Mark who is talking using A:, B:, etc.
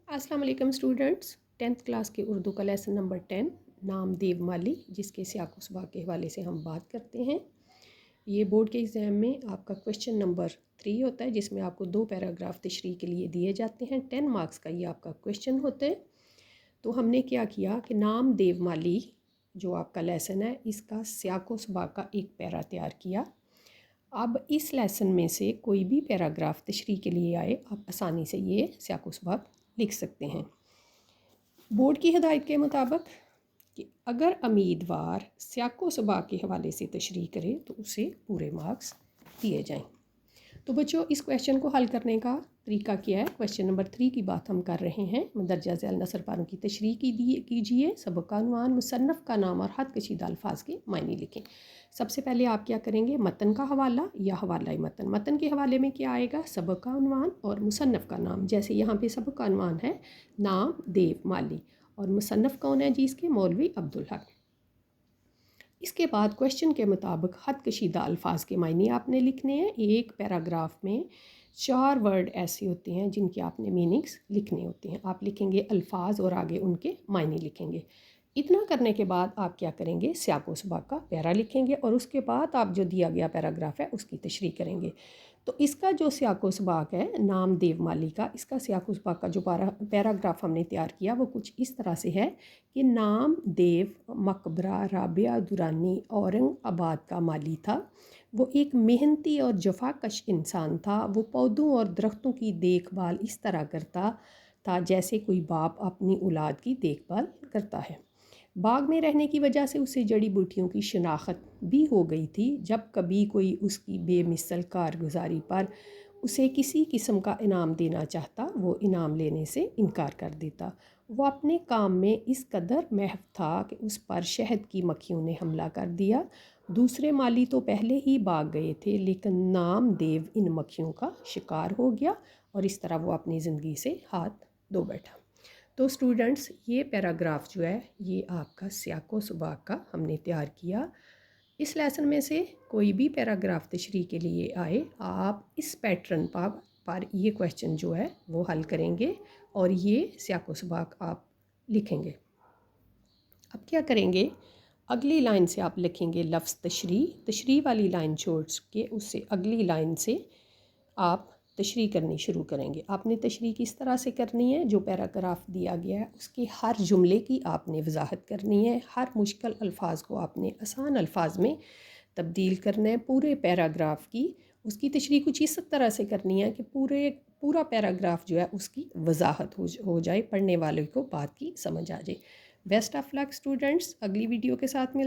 A: अस्सलाम वालेकुम students. 10th class के उर्दू का लेसन नंबर 10 नाम देवमाली, जिसके सियाक़ व सबाक़ के हवाले से हम बात करते हैं। ये बोर्ड के एग्ज़ाम में आपका क्वेश्चन नंबर 3 होता है, जिसमें आपको 2 पैराग्राफ तशरीह के लिए दिए जाते हैं। 10 मार्क्स का ये आपका क्वेश्चन होता है। तो हमने क्या किया कि नाम देवमाली जो आपका लेसन है, इसका सियाक़ व सबाक़ का एक पैरा तैयार किया। अब इस लेसन में से कोई भी पैराग्राफ तशरीह के लिए आए, आप आसानी से ये सियाक़ व सबाक़ लिख सकते हैं। बोर्ड की हिदायत के मुताबिक कि अगर उम्मीदवार सियाक़ व सबाक़ के हवाले से तशरीह करे तो उसे पूरे मार्क्स दिए जाएं। तो बच्चों, इस क्वेश्चन को हल करने का तरीका क्या है? क्वेश्चन नंबर 3 की बात हम कर रहे हैं। मंदरजा ज़ैल नसर पारों की तशरीह कीजिए। सबक का उन्वान, मुसन्नफ़ का नाम और हद कशीदा अल्फाज के मायने लिखें। सबसे पहले आप क्या करेंगे? मतन का हवाला या हवाला मतन। मतन के हवाले में क्या आएगा? सबक का उन्वान और मुसन्नफ़ का नाम। जैसे यहाँ पे सबक का उन्वान है नाम देवमाली और मुसन्नफ़ कौन है जी? इसके मौलवी अब्दुल हक। इसके बाद क्वेश्चन के मुताबिक हद कशीदा अल्फाज के मायने आपने लिखने हैं। एक पैराग्राफ में 4 वर्ड ऐसे होते हैं जिनके आपने मीनिंग्स लिखने होते हैं। आप लिखेंगे अल्फाज और आगे उनके मायने लिखेंगे। इतना करने के बाद आप क्या करेंगे? सियाक़ व सबाक़ का पैरा लिखेंगे और उसके बाद आप जो दिया गया पैराग्राफ है उसकी तशरीह करेंगे। तो इसका जो सियाक़ व सबाक़ है नाम देवमाली का, इसका सियाक़ व सबाक़ का जो पैराग्राफ हमने तैयार किया वो कुछ इस तरह से है कि नाम देव मकबरा राबिया दुरानी औरंगाबाद का माली था। वो एक मेहनती और जफाकश इंसान था। वो पौधों और दरख्तों की देखभाल इस तरह करता था जैसे कोई बाप अपनी औलाद की देखभाल करता है। बाग में रहने की वजह से उसे जड़ी बूटियों की शनाख्त भी हो गई थी। जब कभी कोई उसकी बेमिसल कारगुजारी पर उसे किसी किस्म का इनाम देना चाहता, वो इनाम लेने से इनकार कर देता। वो अपने काम में इस कदर महव था कि उस पर शहद की मक्खियों ने हमला कर दिया। दूसरे माली तो पहले ही भाग गए थे, लेकिन नाम देव इन मक्खियों का शिकार हो गया और इस तरह वो अपनी ज़िंदगी से हाथ धो बैठा। तो स्टूडेंट्स, ये पैराग्राफ जो है ये आपका सियाक़ व सबाक़ का हमने तैयार किया। इस लेसन में से कोई भी पैराग्राफ तशरीह के लिए आए, आप इस पैटर्न पर ये क्वेश्चन जो है वो हल करेंगे और ये सियाक़ व सबाक़ आप लिखेंगे। अब क्या करेंगे? अगली लाइन से आप लिखेंगे लफ्ज़ तशरीह। तशरीह वाली लाइन छोड़ के उससे अगली लाइन से आप तशरीह करनी शुरू करेंगे। आपने तशरीह किस तरह से करनी है? जो पैराग्राफ दिया गया है उसके हर जुमले की आपने वजाहत करनी है। हर मुश्किल अल्फाज को आपने आसान अल्फाज में तब्दील करना है। पूरे पैराग्राफ की उसकी तशरीह कुछ इस तरह से करनी है कि पूरा पैराग्राफ जो है उसकी वजाहत हो जाए, पढ़ने वाले को बात की समझ आ जाए। Best of luck students. अगली वीडियो के साथ मिलते हैं।